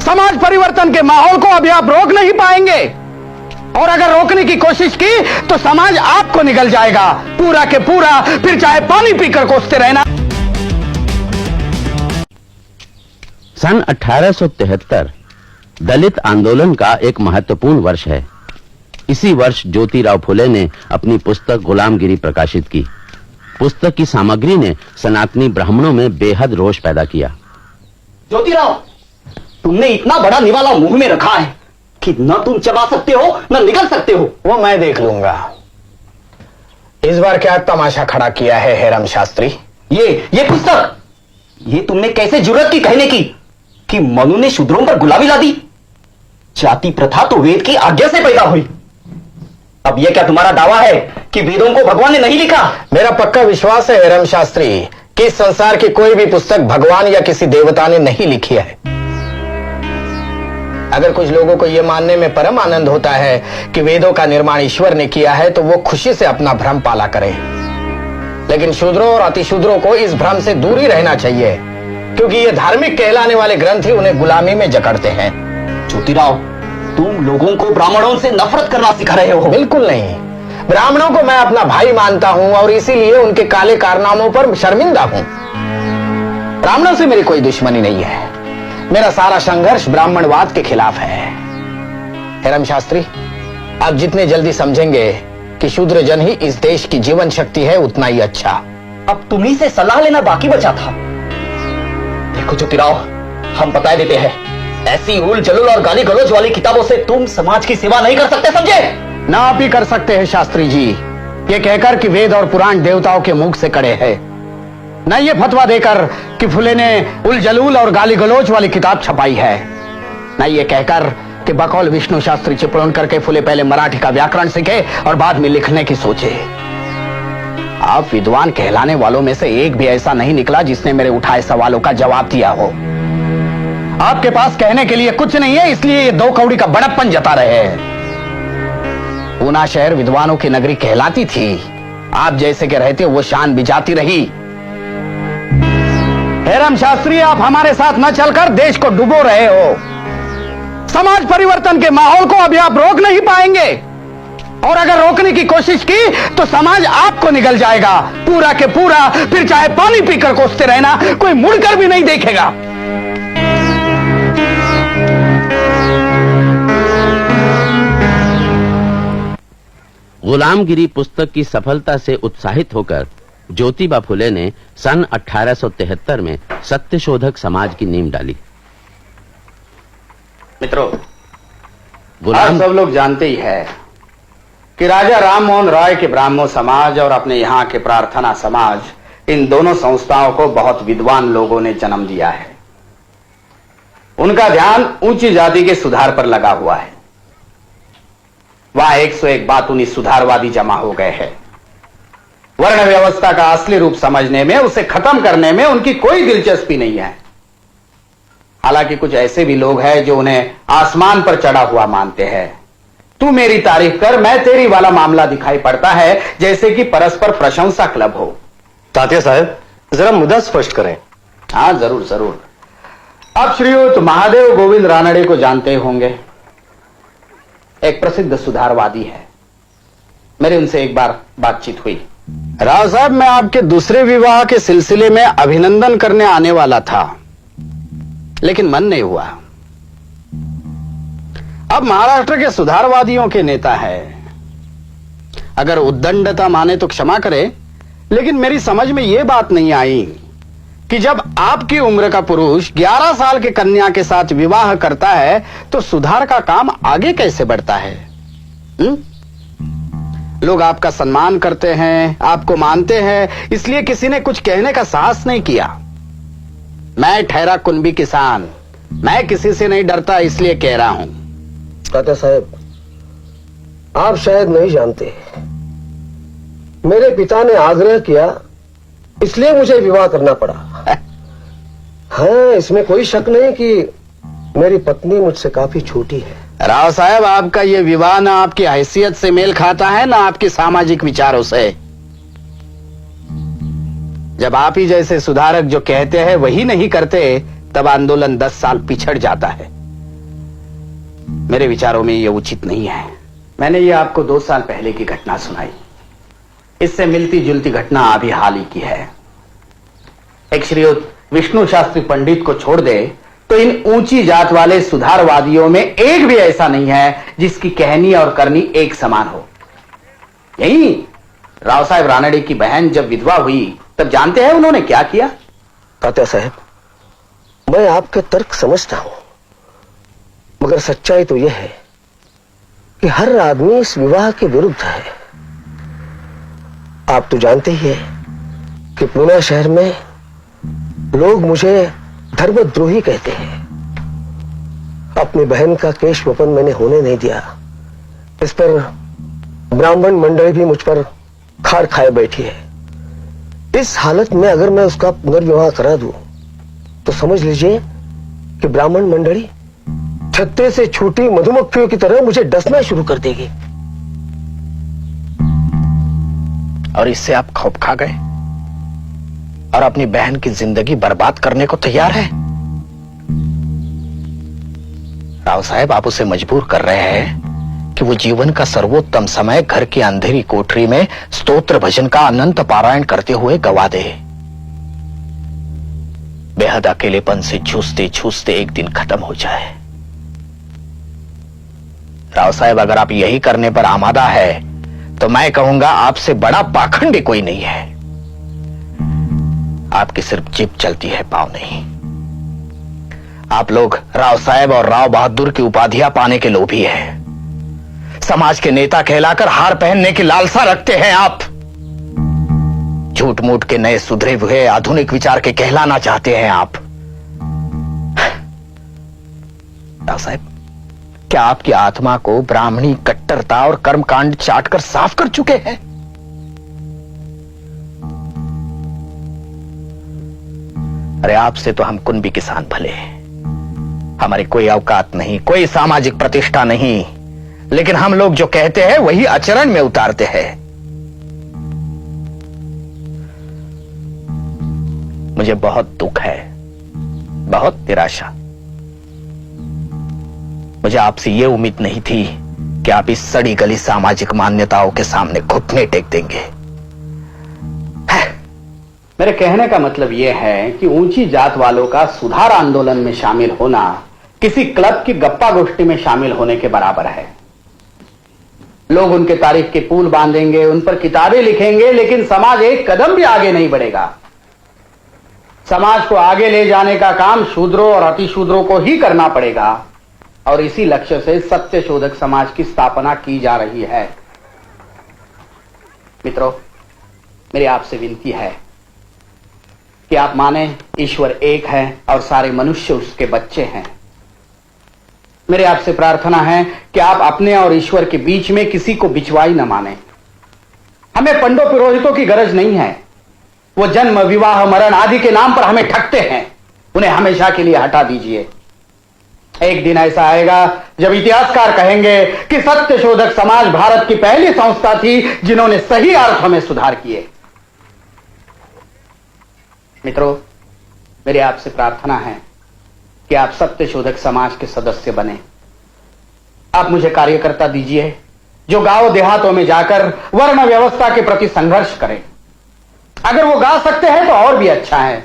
समाज परिवर्तन के माहौल को अभी आप रोक नहीं पाएंगे, और अगर रोकने की कोशिश की तो समाज आपको निगल जाएगा पूरा के पूरा, फिर चाहे पानी पीकर कोसते रहना। सन 1873 दलित आंदोलन का एक महत्वपूर्ण वर्ष है। इसी वर्ष ज्योतिराव फुले ने अपनी पुस्तक गुलामगिरी प्रकाशित की। पुस्तक की सामग्री ने सनातनी ब्राह्मणों में बेहद रोष पैदा किया। ज्योतिराव, तुमने इतना बड़ा निवाला मुंह में रखा है कि न तुम चबा सकते हो न निगल सकते हो। वो मैं देख लूंगा। इस बार क्या तमाशा खड़ा किया है हेरम शास्त्री? ये पुस्तक, ये तुमने कैसे जुर्रत की कहने की कि मनु ने शूद्रों पर गुलामी ला दी? जाति प्रथा तो वेद की आज्ञा से पैदा हुई। अब यह क्या तुम्हारा दावा है कि वेदों को भगवान ने नहीं लिखा? मेरा पक्का विश्वास है हेरम शास्त्री कि इस संसार की कोई भी पुस्तक भगवान या किसी देवता ने नहीं लिखी है। अगर कुछ लोगों को यह मानने में परम आनंद होता है कि वेदों का निर्माण ईश्वर ने किया है तो वो खुशी से अपना भ्रम पाला करें, लेकिन शूद्रों और अतिशूद्रों को इस भ्रम से दूर ही रहना चाहिए, क्योंकि ये धार्मिक कहलाने वाले ग्रंथ ही उन्हें गुलामी में जकड़ते हैं। ज्योतिराव, तुम लोगों को ब्राह्मणों से नफरत करना सिखा रहे हो। बिल्कुल नहीं, ब्राह्मणों को मैं अपना भाई मानता हूं और इसीलिए उनके काले कारनामों पर शर्मिंदा हूं। ब्राह्मणों से मेरी कोई दुश्मनी नहीं है। मेरा सारा संघर्ष ब्राह्मणवाद के खिलाफ है। हेरम शास्त्री, आप जितने जल्दी समझेंगे कि शूद्र जन ही इस देश की जीवन शक्ति है, उतना ही अच्छा। अब तुम्ही से सलाह लेना बाकी बचा था। देखो ज्योतिराव, हम बता देते हैं, ऐसी उल जलूल और गाली गलौज वाली किताबों से तुम समाज की सेवा नहीं कर सकते, समझे? ना आप ही कर सकते हैं शास्त्री जी, ये कहकर कि वेद और पुराण देवताओं के मुख से कड़े हैं, न ये फतवा देकर कि फुले ने उल जलूल और गाली गलौज वाली किताब छपाई है, न ये कहकर कि बकौल विष्णु शास्त्री चिपळूण करके फुले पहले मराठी का व्याकरण सीखे और बाद में लिखने की सोचे। आप विद्वान कहलाने वालों में से एक भी ऐसा नहीं निकला जिसने मेरे उठाए सवालों का जवाब दिया हो। आपके पास कहने के लिए कुछ नहीं है, इसलिए ये दो कौड़ी का बड़प्पन जता रहे हैं। पूना शहर विद्वानों की नगरी कहलाती थी, आप जैसे के रहते वो शान बिजाती रही। हेरम शास्त्री, आप हमारे साथ न चलकर देश को डुबो रहे हो। समाज परिवर्तन के माहौल को अभी आप रोक नहीं पाएंगे, और अगर रोकने की कोशिश की तो समाज आपको निगल जाएगा पूरा के पूरा, फिर चाहे पानी पीकर कोसते रहना, कोई मुड़कर भी नहीं देखेगा। गुलामगिरी पुस्तक की सफलता से उत्साहित होकर ज्योतिबा फुले ने सन 1873 में सत्यशोधक समाज की नींव डाली। मित्रों, आप सब लोग जानते ही है कि राजा राम मोहन रॉय के ब्राह्मण समाज और अपने यहाँ के प्रार्थना समाज, इन दोनों संस्थाओं को बहुत विद्वान लोगों ने जन्म दिया है। उनका ध्यान ऊंची जाति के सुधार पर लगा हुआ है। वहां 101 बातूनी सुधारवादी जमा हो गए हैं। वर्ण व्यवस्था का असली रूप समझने में, उसे खत्म करने में उनकी कोई दिलचस्पी नहीं है। हालांकि कुछ ऐसे भी लोग हैं जो उन्हें आसमान पर चढ़ा हुआ मानते हैं। तू मेरी तारीफ कर, मैं तेरी वाला मामला दिखाई पड़ता है, जैसे कि परस्पर प्रशंसा क्लब हो। तात्या साहब, जरा मुद्दा स्पष्ट करें। हाँ, जरूर जरूर। आप श्रीयुत महादेव गोविंद रानड़े को जानते होंगे, एक प्रसिद्ध सुधारवादी है। मेरी उनसे एक बार बातचीत हुई। राव साहब, मैं आपके दूसरे विवाह के सिलसिले में अभिनंदन करने आने वाला था, लेकिन मन नहीं हुआ। अब महाराष्ट्र के सुधारवादियों के नेता है। अगर उद्दंडता माने तो क्षमा करें, लेकिन मेरी समझ में यह बात नहीं आई कि जब आपकी उम्र का पुरुष 11 साल के कन्या के साथ विवाह करता है तो सुधार का काम आगे कैसे बढ़ता है? लोग आपका सम्मान करते हैं, आपको मानते हैं, इसलिए किसी ने कुछ कहने का साहस नहीं किया। मैं ठहरा कुनबी किसान, मैं किसी से नहीं डरता, इसलिए कह रहा हूं। तात्या साहब, आप शायद नहीं जानते, मेरे पिता ने आग्रह किया, इसलिए मुझे विवाह करना पड़ा। हाँ, इसमें कोई शक नहीं कि मेरी पत्नी मुझसे काफी छोटी है। राव साहब, आपका यह विवाह ना आपकी हैसियत से मेल खाता है, ना आपके सामाजिक विचारों से। जब आप ही जैसे सुधारक जो कहते हैं वही नहीं करते, तब आंदोलन 10 साल पिछड़ जाता है। मेरे विचारों में ये उचित नहीं है। मैंने ये आपको 2 साल पहले की घटना सुनाई। इससे मिलती जुलती घटना अभी हाल ही की है। एक श्रीयुत विष्णु शास्त्री पंडित को छोड़ दे तो इन ऊंची जात वाले सुधारवादियों में एक भी ऐसा नहीं है जिसकी कहनी और करनी एक समान हो। यही राव साहेब रानड़े की बहन जब विधवा हुई तब जानते हैं उन्होंने क्या किया? तात्या साहब, मैं आपके तर्क समझता हूं, मगर सच्चाई तो यह है कि हर आदमी इस विवाह के विरुद्ध है। आप तो जानते ही हैं कि पूना शहर में लोग मुझे धर्मद्रोही कहते हैं। अपनी बहन का केश वपन मैंने होने नहीं दिया। इस पर ब्राह्मण मंडली भी मुझ पर खार खाए बैठी है। इस हालत में अगर मैं उसका पुनर्विवाह करा दूं तो समझ लीजिए कि ब्राह्मण मंडली छत्ते से छूटी मधुमक्खियों की तरह मुझे डसना शुरू कर देगी। और इससे आप खौफ खा गए और अपनी बहन की जिंदगी बर्बाद करने को तैयार है। राव साहब, आप उसे मजबूर कर रहे हैं कि वो जीवन का सर्वोत्तम समय घर की अंधेरी कोठरी में स्तोत्र भजन का अनंत पारायण करते हुए गवा दे। बेहद अकेलेपन से जूझते जूझते एक दिन खत्म हो जाए। राव साहब, अगर आप यही करने पर आमादा है तो मैं कहूंगा आपसे बड़ा पाखंडी कोई नहीं है। आपकी सिर्फ जीभ चलती है, पांव नहीं। आप लोग राव साहब और राव बहादुर की उपाधियां पाने के लोभी हैं। समाज के नेता कहलाकर हार पहनने की लालसा रखते हैं आप। झूठ मूठ के नए सुधरे हुए आधुनिक विचार के कहलाना चाहते हैं आप। राव साहब, क्या आपकी आत्मा को ब्राह्मणी कट्टरता और कर्मकांड चाटकर साफ कर चुके हैं? अरे आपसे तो हम कुंभी किसान भले हैं, हमारी कोई औकात नहीं, कोई सामाजिक प्रतिष्ठा नहीं, लेकिन हम लोग जो कहते हैं वही आचरण में उतारते हैं। मुझे बहुत दुख है, बहुत निराशा। मुझे आपसे यह उम्मीद नहीं थी कि आप इस सड़ी गली सामाजिक मान्यताओं के सामने घुटने टेक देंगे। मेरे कहने का मतलब यह है कि ऊंची जात वालों का सुधार आंदोलन में शामिल होना किसी क्लब की गप्पा गोष्ठी में शामिल होने के बराबर है। लोग उनके तारीफ के पुल बांधेंगे, उन पर किताबें लिखेंगे, लेकिन समाज एक कदम भी आगे नहीं बढ़ेगा। समाज को आगे ले जाने का काम शूद्रों और अतिशूद्रों को ही करना पड़ेगा, और इसी लक्ष्य से सत्य शोधक समाज की स्थापना की जा रही है। मित्रों, मेरी आपसे विनती है कि आप माने ईश्वर एक है और सारे मनुष्य उसके बच्चे हैं। मेरे आपसे प्रार्थना है कि आप अपने और ईश्वर के बीच में किसी को बिचवाई न माने। हमें पंडों पुरोहितों की गरज नहीं है। वो जन्म, विवाह, मरण आदि के नाम पर हमें ठगते हैं। उन्हें हमेशा के लिए हटा दीजिए। एक दिन ऐसा आएगा जब इतिहासकार कहेंगे कि सत्य शोधक समाज भारत की पहली संस्था थी जिन्होंने सही अर्थों में सुधार किए। मित्रों, मेरी आपसे प्रार्थना है कि आप सत्य शोधक समाज के सदस्य बने। आप मुझे कार्यकर्ता दीजिए जो गांव देहातों में जाकर वर्ण व्यवस्था के प्रति संघर्ष करें। अगर वो गा सकते हैं तो और भी अच्छा है।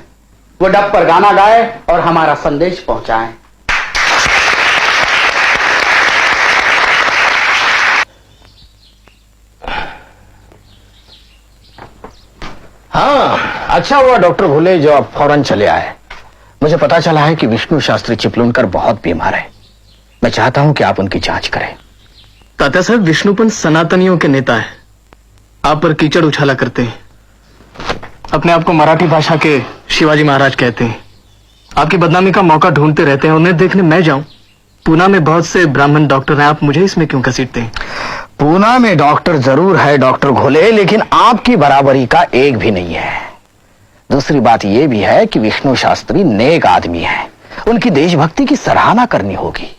वो डब पर गाना गाए और हमारा संदेश पहुंचाएं। हाँ, अच्छा हुआ डॉक्टर भूले जो आप फौरन चले आए। मुझे पता चला है कि विष्णु शास्त्री चिपलूनकर बहुत बीमार है। मैं चाहता हूं कि आप उनकी जांच करें। तात्या साहब, विष्णुपंत सनातनियों के नेता है। आप पर कीचड़ उछाला करते हैं। अपने आप को मराठी भाषा के शिवाजी महाराज कहते हैं। आपकी बदनामी का मौका ढूंढते रहते हैं। उन्हें देखने मैं जाऊं? पूना में बहुत से ब्राह्मण डॉक्टर हैं, आप मुझे इसमें क्यों घसीटते हैं? पूना में डॉक्टर जरूर है डॉक्टर घोले, लेकिन आपकी बराबरी का एक भी नहीं है। दूसरी बात यह भी है कि विष्णु शास्त्री नेक आदमी है। उनकी देशभक्ति की सराहना करनी होगी।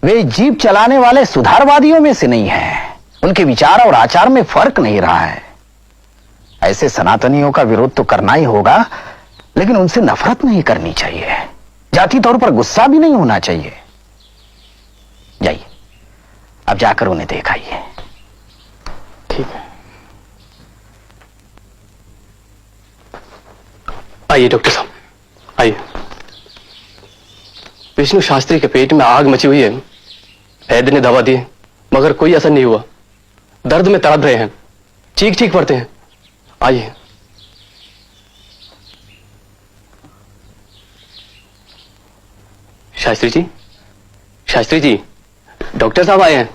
वे जीप चलाने वाले सुधारवादियों में से नहीं हैं। उनके विचार और आचार में फर्क नहीं रहा है। ऐसे सनातनियों का विरोध तो करना ही होगा, लेकिन उनसे नफरत नहीं करनी चाहिए। जाति तौर पर गुस्सा भी नहीं होना चाहिए। अब जाकर उन्हें दिखाइए। ठीक है। आइए डॉक्टर साहब, आइए। विष्णु शास्त्री के पेट में आग मची हुई है। वैद्य ने दवा दी मगर कोई असर नहीं हुआ। दर्द में तड़प रहे हैं, चीख चीख पड़ते हैं। आइए। शास्त्री जी, शास्त्री जी, डॉक्टर साहब आए हैं।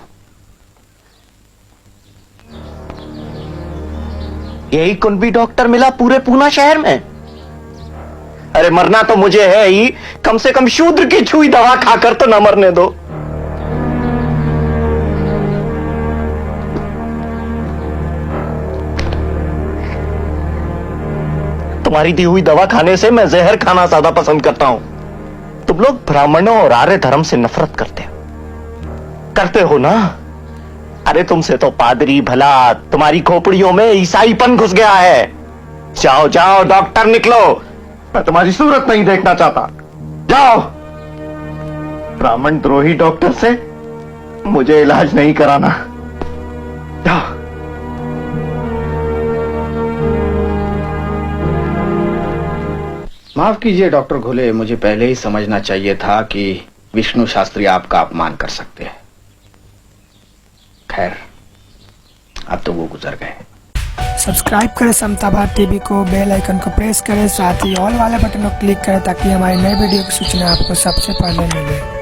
यही कुंभी डॉक्टर मिला पूरे पूना शहर में? अरे मरना तो मुझे है ही, कम से कम शूद्र की छुई दवा खाकर तो न मरने दो। तुम्हारी दी हुई दवा खाने से मैं जहर खाना ज्यादा पसंद करता हूं। तुम लोग ब्राह्मणों और आर्य धर्म से नफरत करते हो ना? अरे तुमसे तो पादरी भला, तुम्हारी खोपड़ियों में ईसाईपन घुस गया है। जाओ जाओ डॉक्टर निकलो, मैं तुम्हारी सूरत नहीं देखना चाहता। जाओ। ब्राह्मण द्रोही डॉक्टर से मुझे इलाज नहीं कराना। जाओ। माफ कीजिए डॉक्टर घुले, मुझे पहले ही समझना चाहिए था कि विष्णु शास्त्री आपका अपमान कर सकते हैं। खैर, अब तो वो गुजर गए। सब्सक्राइब करें समता भारत टीवी को, बेल आइकन को प्रेस करें, साथ ही ऑल वाले बटन को क्लिक करें ताकि हमारी नई वीडियो की सूचना आपको सबसे पहले मिले।